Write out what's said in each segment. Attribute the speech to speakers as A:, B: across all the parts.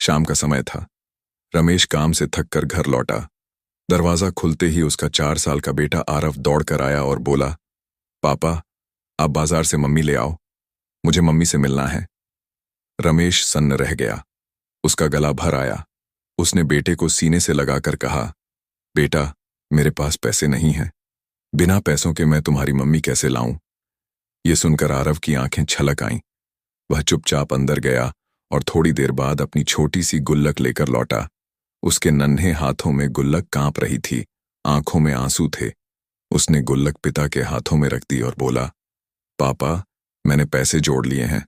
A: शाम का समय था। रमेश काम से थक कर घर लौटा। दरवाजा खुलते ही उसका 4 साल का बेटा आरव दौड़ कर आया और बोला, पापा, आप बाजार से मम्मी ले आओ, मुझे मम्मी से मिलना है। रमेश सन्न रह गया। उसका गला भर आया। उसने बेटे को सीने से लगाकर कहा, बेटा, मेरे पास पैसे नहीं हैं। बिना पैसों के मैं तुम्हारी मम्मी कैसे लाऊं? ये सुनकर आरव की आंखें छलक आईं। वह चुपचाप अंदर गया और थोड़ी देर बाद अपनी छोटी सी गुल्लक लेकर लौटा। उसके नन्हे हाथों में गुल्लक कांप रही थी, आंखों में आंसू थे। उसने गुल्लक पिता के हाथों में रख दी और बोला, पापा, मैंने पैसे जोड़ लिए हैं,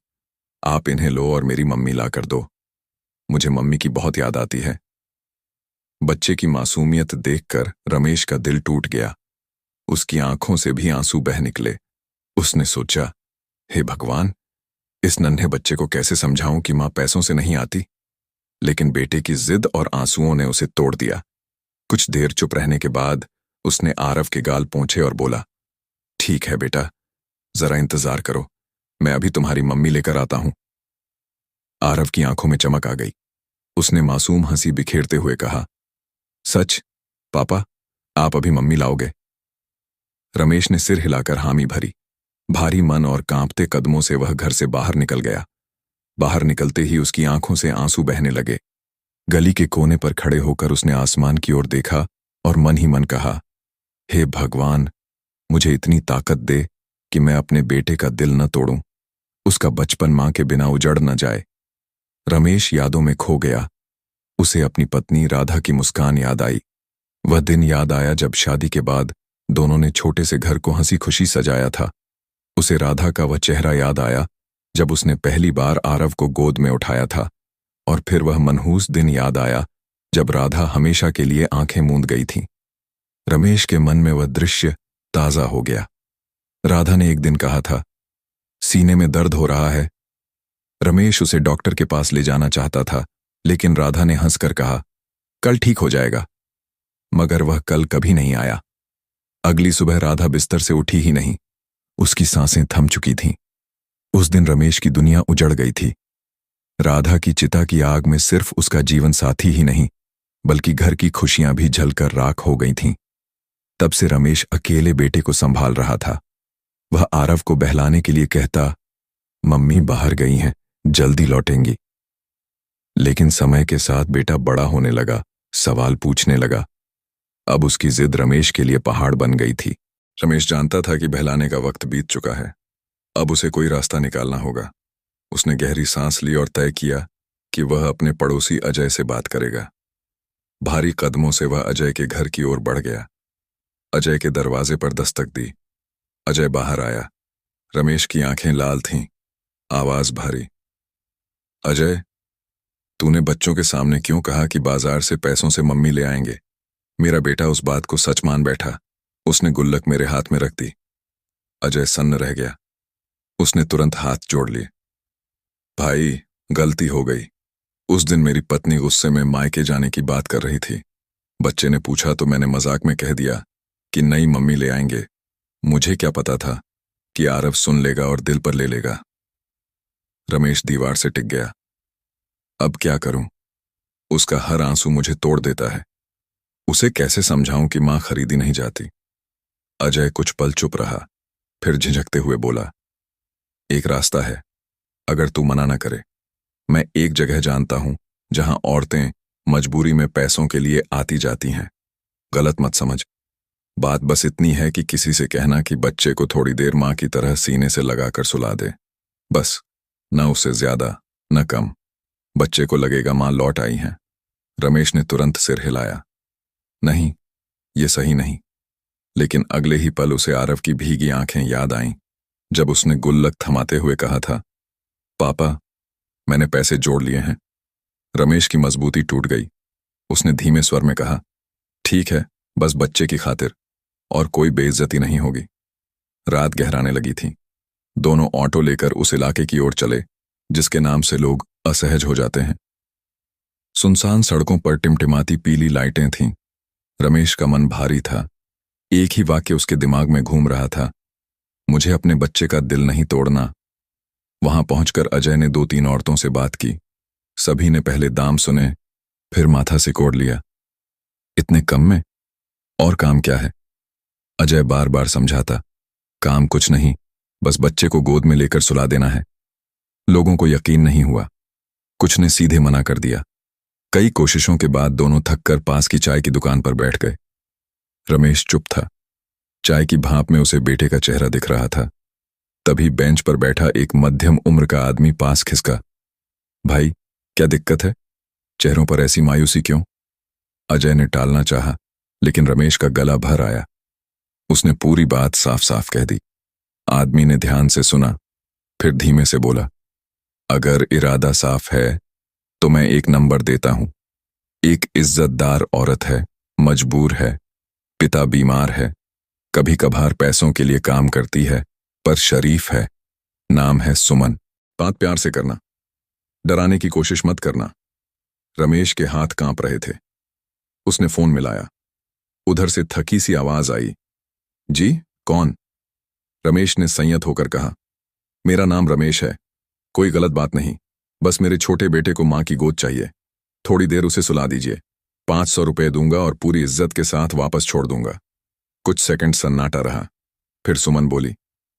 A: आप इन्हें लो और मेरी मम्मी ला कर दो। मुझे मम्मी की बहुत याद आती है। बच्चे की मासूमियत देखकर रमेश का दिल टूट गया। उसकी आंखों से भी आंसू बह निकले। उसने सोचा, हे भगवान, इस नन्हे बच्चे को कैसे समझाऊं कि मां पैसों से नहीं आती। लेकिन बेटे की जिद और आंसुओं ने उसे तोड़ दिया। कुछ देर चुप रहने के बाद उसने आरव के गाल पोंछे और बोला, ठीक है बेटा, जरा इंतजार करो, मैं अभी तुम्हारी मम्मी लेकर आता हूं। आरव की आंखों में चमक आ गई। उसने मासूम हंसी बिखेरते हुए कहा, सच पापा, आप अभी मम्मी लाओगे? रमेश ने सिर हिलाकर हामी भरी। भारी मन और कांपते कदमों से वह घर से बाहर निकल गया। बाहर निकलते ही उसकी आंखों से आंसू बहने लगे। गली के कोने पर खड़े होकर उसने आसमान की ओर देखा और मन ही मन कहा, हे भगवान, मुझे इतनी ताकत दे कि मैं अपने बेटे का दिल न तोड़ूं, उसका बचपन मां के बिना उजड़ न जाए। रमेश यादों में खो गया। उसे अपनी पत्नी राधा की मुस्कान याद आई। वह दिन याद आया जब शादी के बाद दोनों ने छोटे से घर को हंसी खुशी सजाया था। उसे राधा का वह चेहरा याद आया जब उसने पहली बार आरव को गोद में उठाया था। और फिर वह मनहूस दिन याद आया जब राधा हमेशा के लिए आंखें मूंद गई थी। रमेश के मन में वह दृश्य ताजा हो गया। राधा ने एक दिन कहा था, सीने में दर्द हो रहा है। रमेश उसे डॉक्टर के पास ले जाना चाहता था, लेकिन राधा ने हंसकर कहा, कल ठीक हो जाएगा। मगर वह कल कभी नहीं आया। अगली सुबह राधा बिस्तर से उठी ही नहीं। उसकी सांसें थम चुकी थीं। उस दिन रमेश की दुनिया उजड़ गई थी। राधा की चिता की आग में सिर्फ उसका जीवन साथी ही नहीं, बल्कि घर की खुशियां भी जलकर राख हो गई थीं। तब से रमेश अकेले बेटे को संभाल रहा था। वह आरव को बहलाने के लिए कहता, मम्मी बाहर गई हैं, जल्दी लौटेंगी। लेकिन समय के साथ बेटा बड़ा होने लगा, सवाल पूछने लगा। अब उसकी जिद रमेश के लिए पहाड़ बन गई थी। रमेश जानता था कि बहलाने का वक्त बीत चुका है। अब उसे कोई रास्ता निकालना होगा। उसने गहरी सांस ली और तय किया कि वह अपने पड़ोसी अजय से बात करेगा। भारी कदमों से वह अजय के घर की ओर बढ़ गया। अजय के दरवाजे पर दस्तक दी। अजय बाहर आया। रमेश की आंखें लाल थीं, आवाज भारी। अजय, तूने बच्चों के सामने क्यों कहा कि बाजार से पैसों से मम्मी ले आएंगे? मेरा बेटा उस बात को सच मान बैठा। उसने गुल्लक मेरे हाथ में रख दी। अजय सन्न रह गया। उसने तुरंत हाथ जोड़ लिए। भाई, गलती हो गई। उस दिन मेरी पत्नी गुस्से में मायके जाने की बात कर रही थी। बच्चे ने पूछा तो मैंने मजाक में कह दिया कि नई मम्मी ले आएंगे। मुझे क्या पता था कि आरव सुन लेगा और दिल पर ले लेगा। रमेश दीवार से टिक गया। अब क्या करूं? उसका हर आंसू मुझे तोड़ देता है। उसे कैसे समझाऊं कि मां खरीदी नहीं जाती? अजय कुछ पल चुप रहा, फिर झिझकते हुए बोला, एक रास्ता है, अगर तू मना न करे। मैं एक जगह जानता हूं जहां औरतें मजबूरी में पैसों के लिए आती जाती हैं। गलत मत समझ। बात बस इतनी है कि किसी से कहना कि बच्चे को थोड़ी देर मां की तरह सीने से लगाकर सुला दे। बस, न उससे ज्यादा न कम। बच्चे को लगेगा मां लौट आई हैं। रमेश ने तुरंत सिर हिलाया। नहीं, ये सही नहीं। लेकिन अगले ही पल उसे आरव की भीगी आंखें याद आईं जब उसने गुल्लक थमाते हुए कहा था, पापा, मैंने पैसे जोड़ लिए हैं। रमेश की मजबूती टूट गई। उसने धीमे स्वर में कहा, ठीक है, बस बच्चे की खातिर, और कोई बेइज्जती नहीं होगी। रात गहराने लगी थी। दोनों ऑटो लेकर उस इलाके की ओर चले जिसके नाम से लोग असहज हो जाते हैं। सुनसान सड़कों पर टिमटिमाती पीली लाइटें थीं। रमेश का मन भारी था। एक ही वाक्य उसके दिमाग में घूम रहा था, मुझे अपने बच्चे का दिल नहीं तोड़ना। वहां पहुंचकर अजय ने 2-3 औरतों से बात की। सभी ने पहले दाम सुने, फिर माथा सिकोड़ लिया। इतने कम में? और काम क्या है? अजय बार बार समझाता, काम कुछ नहीं, बस बच्चे को गोद में लेकर सुला देना है। लोगों को यकीन नहीं हुआ। कुछ ने सीधे मना कर दिया। कई कोशिशों के बाद दोनों थककर पास की चाय की दुकान पर बैठ गए। रमेश चुप था। चाय की भाप में उसे बेटे का चेहरा दिख रहा था। तभी बेंच पर बैठा एक मध्यम उम्र का आदमी पास खिसका। भाई, क्या दिक्कत है? चेहरों पर ऐसी मायूसी क्यों? अजय ने टालना चाहा, लेकिन रमेश का गला भर आया। उसने पूरी बात साफ साफ कह दी। आदमी ने ध्यान से सुना, फिर धीमे से बोला, अगर इरादा साफ है तो मैं एक नंबर देता हूं। एक इज्जतदार औरत है, मजबूर है, पिता बीमार है, कभी कभार पैसों के लिए काम करती है, पर शरीफ है। नाम है सुमन। बात प्यार से करना, डराने की कोशिश मत करना। रमेश के हाथ कांप रहे थे। उसने फोन मिलाया। उधर से थकी सी आवाज आई, जी कौन? रमेश ने संयत होकर कहा, मेरा नाम रमेश है, कोई गलत बात नहीं, बस मेरे छोटे बेटे को मां की गोद चाहिए, थोड़ी देर उसे सुला दीजिए, 500 रुपए दूंगा और पूरी इज्जत के साथ वापस छोड़ दूंगा। कुछ सेकंड सन्नाटा रहा, फिर सुमन बोली,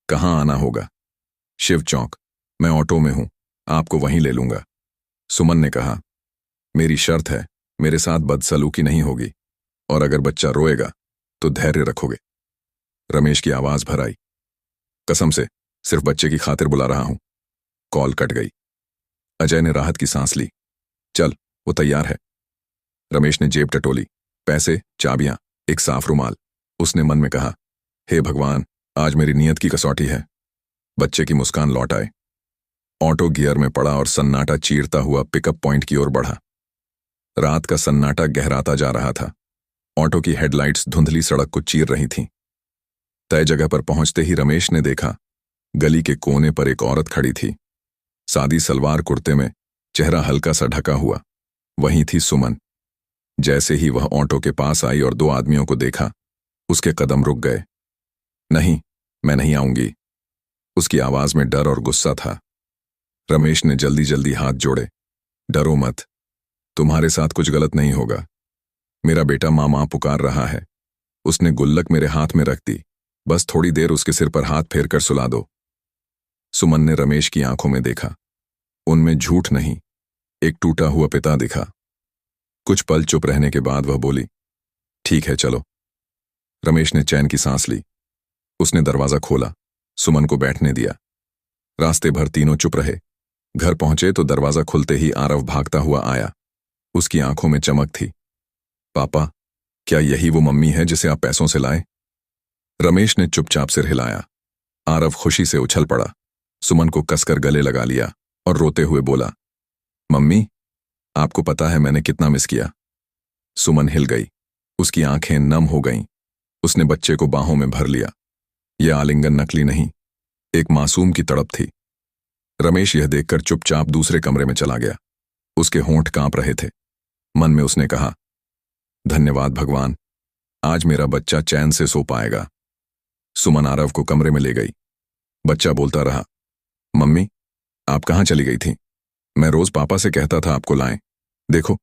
A: कहाँ आना होगा? शिव चौक, मैं ऑटो में हूं, आपको वहीं ले लूंगा। सुमन ने कहा, मेरी शर्त है, मेरे साथ बदसलूकी नहीं होगी, और अगर बच्चा रोएगा तो धैर्य रखोगे। रमेश की आवाज भर आई, कसम से सिर्फ बच्चे की खातिर बुला रहा हूं। कॉल कट गई। अजय ने राहत की सांस ली। चल, वो तैयार है। रमेश ने जेब टटोली, पैसे, चाबियां, एक साफ रुमाल। उसने मन में कहा, हे भगवान, आज मेरी नीयत की कसौटी है। बच्चे की मुस्कान लौट आए। ऑटो गियर में पड़ा और सन्नाटा चीरता हुआ पिकअप पॉइंट की ओर बढ़ा। रात का सन्नाटा गहराता जा रहा था। ऑटो की हेडलाइट्स धुंधली सड़क को चीर रही थीं। तय जगह पर पहुंचते ही रमेश ने देखा, गली के कोने पर एक औरत खड़ी थी। सादी सलवार कुर्ते में, चेहरा हल्का सा ढका हुआ। वहीं थी सुमन। जैसे ही वह ऑटो के पास आई और दो आदमियों को देखा, उसके कदम रुक गए। नहीं, मैं नहीं आऊंगी। उसकी आवाज में डर और गुस्सा था। रमेश ने जल्दी जल्दी हाथ जोड़े, डरो मत, तुम्हारे साथ कुछ गलत नहीं होगा। मेरा बेटा मां मां पुकार रहा है। उसने गुल्लक मेरे हाथ में रख दी, बस थोड़ी देर उसके सिर पर हाथ फेर कर सुला दो। सुमन ने रमेश की आंखों में देखा। उनमें झूठ नहीं, एक टूटा हुआ पिता दिखा। कुछ पल चुप रहने के बाद वह बोली, ठीक है चलो। रमेश ने चैन की सांस ली। उसने दरवाजा खोला, सुमन को बैठने दिया। रास्ते भर तीनों चुप रहे। घर पहुंचे तो दरवाजा खुलते ही आरव भागता हुआ आया। उसकी आंखों में चमक थी। पापा, क्या यही वो मम्मी है जिसे आप पैसों से लाए? रमेश ने चुपचाप सिर हिलाया। आरव खुशी से उछल पड़ा, सुमन को कसकर गले लगा लिया और रोते हुए बोला, मम्मी, आपको पता है मैंने कितना मिस किया। सुमन हिल गई, उसकी आंखें नम हो गईं। उसने बच्चे को बाहों में भर लिया। यह आलिंगन नकली नहीं, एक मासूम की तड़प थी। रमेश यह देखकर चुपचाप दूसरे कमरे में चला गया। उसके होंठ कांप रहे थे। मन में उसने कहा, धन्यवाद भगवान, आज मेरा बच्चा चैन से सो पाएगा। सुमन आरव को कमरे में ले गई। बच्चा बोलता रहा, मम्मी, आप कहाँ चली गई थी? मैं रोज पापा से कहता था आपको लाएं। देखो,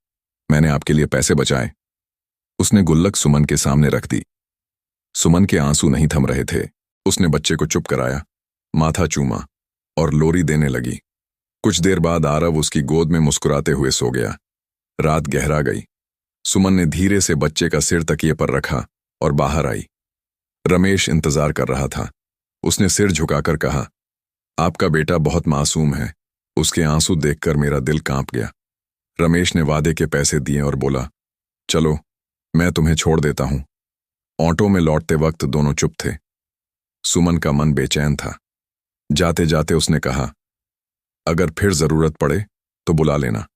A: मैंने आपके लिए पैसे बचाए। उसने गुल्लक सुमन के सामने रख दी। सुमन के आंसू नहीं थम रहे थे। उसने बच्चे को चुप कराया, माथा चूमा और लोरी देने लगी। कुछ देर बाद आरव उसकी गोद में मुस्कुराते हुए सो गया। रात गहरा गई। सुमन ने धीरे से बच्चे का सिर तकिए पर रखा और बाहर आई। रमेश इंतजार कर रहा था। उसने सिर झुकाकर कहा, आपका बेटा बहुत मासूम है। उसके आंसू देखकर मेरा दिल कांप गया। रमेश ने वादे के पैसे दिए और बोला, चलो, मैं तुम्हें छोड़ देता हूं। ऑटो में लौटते वक्त दोनों चुप थे। सुमन का मन बेचैन था। जाते जाते उसने कहा, अगर फिर जरूरत पड़े तो बुला लेना।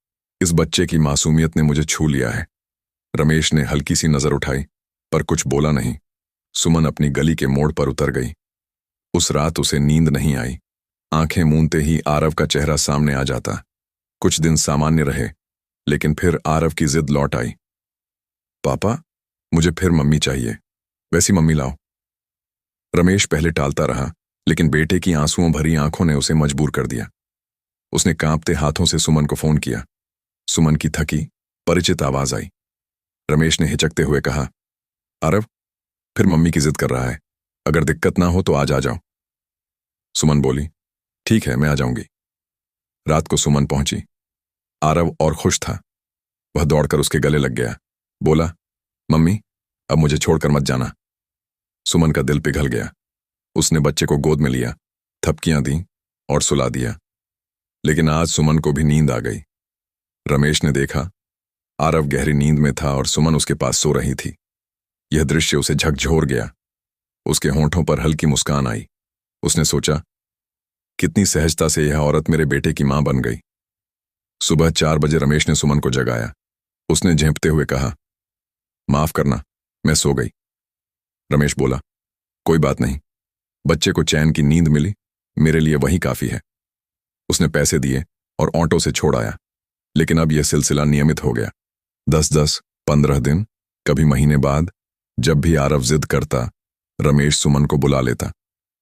A: इस बच्चे की मासूमियत ने मुझे छू लिया है। रमेश ने हल्की सी नजर उठाई, पर कुछ बोला नहीं। सुमन अपनी गली के मोड़ पर उतर गई। उस रात उसे नींद नहीं आई। आंखें मूंदते ही आरव का चेहरा सामने आ जाता। कुछ दिन सामान्य रहे, लेकिन फिर आरव की जिद लौट आई। पापा, मुझे फिर मम्मी चाहिए, वैसी मम्मी लाओ। रमेश पहले टालता रहा, लेकिन बेटे की आंसुओं भरी आंखों ने उसे मजबूर कर दिया। उसने कांपते हाथों से सुमन को फोन किया। सुमन की थकी परिचित आवाज आई। रमेश ने हिचकते हुए कहा, आरव, फिर मम्मी की जिद कर रहा है। अगर दिक्कत ना हो तो आज आ जाओ। सुमन बोली, ठीक है, मैं आ जाऊंगी। रात को सुमन पहुंची। आरव और खुश था। वह दौड़कर उसके गले लग गया। बोला, मम्मी, अब मुझे छोड़कर मत जाना। सुमन का दिल पिघल गया। उसने बच्चे को गोद में लिया, थपकियां दी और सुला दिया। लेकिन आज सुमन को भी नींद आ गई। रमेश ने देखा, आरव गहरी नींद में था और सुमन उसके पास सो रही थी। यह दृश्य उसे झकझोर गया। उसके होंठों पर हल्की मुस्कान आई। उसने सोचा, कितनी सहजता से यह औरत मेरे बेटे की मां बन गई। सुबह 4 बजे रमेश ने सुमन को जगाया। उसने झेंपते हुए कहा, माफ करना, मैं सो गई। रमेश बोला, कोई बात नहीं, बच्चे को चैन की नींद मिली, मेरे लिए वही काफी है। उसने पैसे दिए और ऑटो से छोड़ आया। लेकिन अब यह सिलसिला नियमित हो गया। 10-10, 15 दिन, कभी महीने बाद, जब भी आरव जिद करता, रमेश सुमन को बुला लेता।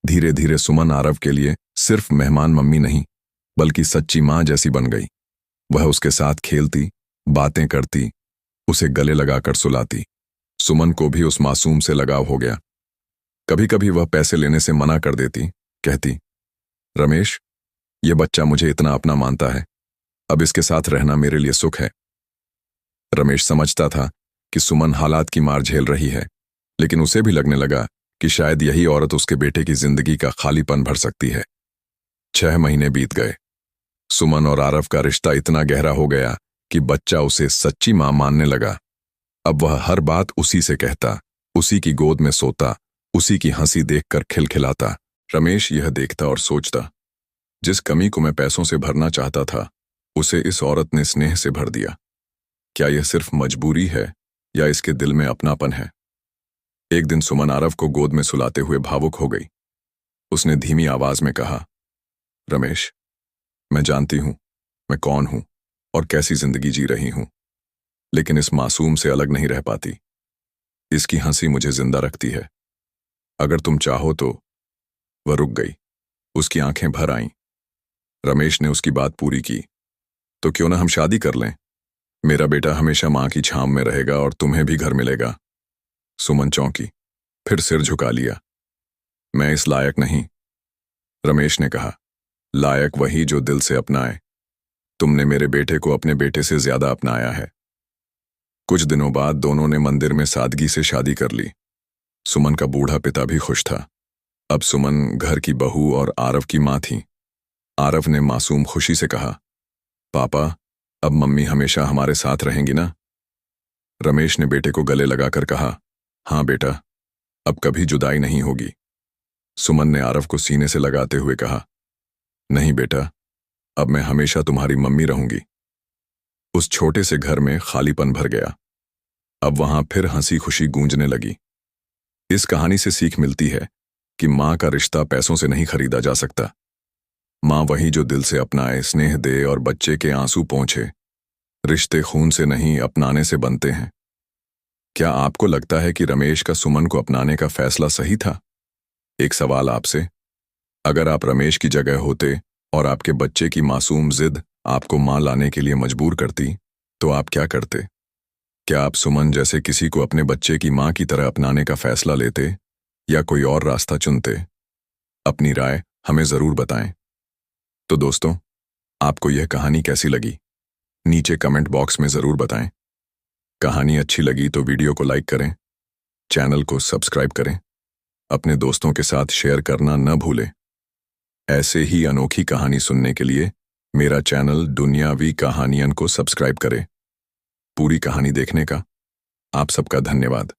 A: धीरे धीरे सुमन आरव के लिए सिर्फ मेहमान मम्मी नहीं, बल्कि सच्ची मां जैसी बन गई। वह उसके साथ खेलती, बातें करती, उसे गले लगाकर सुलाती। सुमन को भी उस मासूम से लगाव हो गया। कभी कभी वह पैसे लेने से मना कर देती, कहती, रमेश, यह बच्चा मुझे इतना अपना मानता है, अब इसके साथ रहना मेरे लिए सुख है। रमेश समझता था कि सुमन हालात की मार झेल रही है, लेकिन उसे भी लगने लगा कि शायद यही औरत उसके बेटे की जिंदगी का खालीपन भर सकती है। 6 महीने बीत गए। सुमन और आरव का रिश्ता इतना गहरा हो गया कि बच्चा उसे सच्ची मां मानने लगा। अब वह हर बात उसी से कहता, उसी की गोद में सोता, उसी की हंसी देखकर खिलखिलाता। रमेश यह देखता और सोचता, जिस कमी को मैं पैसों से भरना चाहता था, उसे इस औरत ने स्नेह से भर दिया। क्या यह सिर्फ मजबूरी है या इसके दिल में अपनापन है? एक दिन सुमन आरव को गोद में सुलाते हुए भावुक हो गई। उसने धीमी आवाज में कहा, रमेश, मैं जानती हूं मैं कौन हूं और कैसी जिंदगी जी रही हूं, लेकिन इस मासूम से अलग नहीं रह पाती। इसकी हंसी मुझे जिंदा रखती है। अगर तुम चाहो तो। वह रुक गई। उसकी आंखें भर आईं। रमेश ने उसकी बात पूरी की, तो क्यों ना हम शादी कर लें? मेरा बेटा हमेशा मां की छांव में रहेगा और तुम्हें भी घर मिलेगा। सुमन चौंकी, फिर सिर झुका लिया। मैं इस लायक नहीं। रमेश ने कहा, लायक वही जो दिल से अपनाए। तुमने मेरे बेटे को अपने बेटे से ज्यादा अपनाया है। कुछ दिनों बाद दोनों ने मंदिर में सादगी से शादी कर ली। सुमन का बूढ़ा पिता भी खुश था। अब सुमन घर की बहू और आरव की मां थी। आरव ने मासूम खुशी से कहा, पापा, अब मम्मी हमेशा हमारे साथ रहेंगी ना? रमेश ने बेटे को गले लगाकर कहा, हाँ बेटा, अब कभी जुदाई नहीं होगी। सुमन ने आरव को सीने से लगाते हुए कहा, नहीं बेटा, अब मैं हमेशा तुम्हारी मम्मी रहूंगी। उस छोटे से घर में खालीपन भर गया। अब वहां फिर हंसी खुशी गूंजने लगी। इस कहानी से सीख मिलती है कि मां का रिश्ता पैसों से नहीं खरीदा जा सकता। मां वही जो दिल से अपनाए, स्नेह दे और बच्चे के आंसू पोंछे। रिश्ते खून से नहीं, अपनाने से बनते हैं। क्या आपको लगता है कि रमेश का सुमन को अपनाने का फैसला सही था? एक सवाल आपसे, अगर आप रमेश की जगह होते और आपके बच्चे की मासूम जिद आपको मां लाने के लिए मजबूर करती, तो आप क्या करते? क्या आप सुमन जैसे किसी को अपने बच्चे की मां की तरह अपनाने का फैसला लेते या कोई और रास्ता चुनते? अपनी राय हमें जरूर बताएं। तो दोस्तों, आपको यह कहानी कैसी लगी? नीचे कमेंट बॉक्स में जरूर बताएं। कहानी अच्छी लगी तो वीडियो को लाइक करें, चैनल को सब्सक्राइब करें, अपने दोस्तों के साथ शेयर करना न भूलें। ऐसे ही अनोखी कहानी सुनने के लिए मेरा चैनल दुनियावी कहानियन को सब्सक्राइब करें। पूरी कहानी देखने का आप सबका धन्यवाद।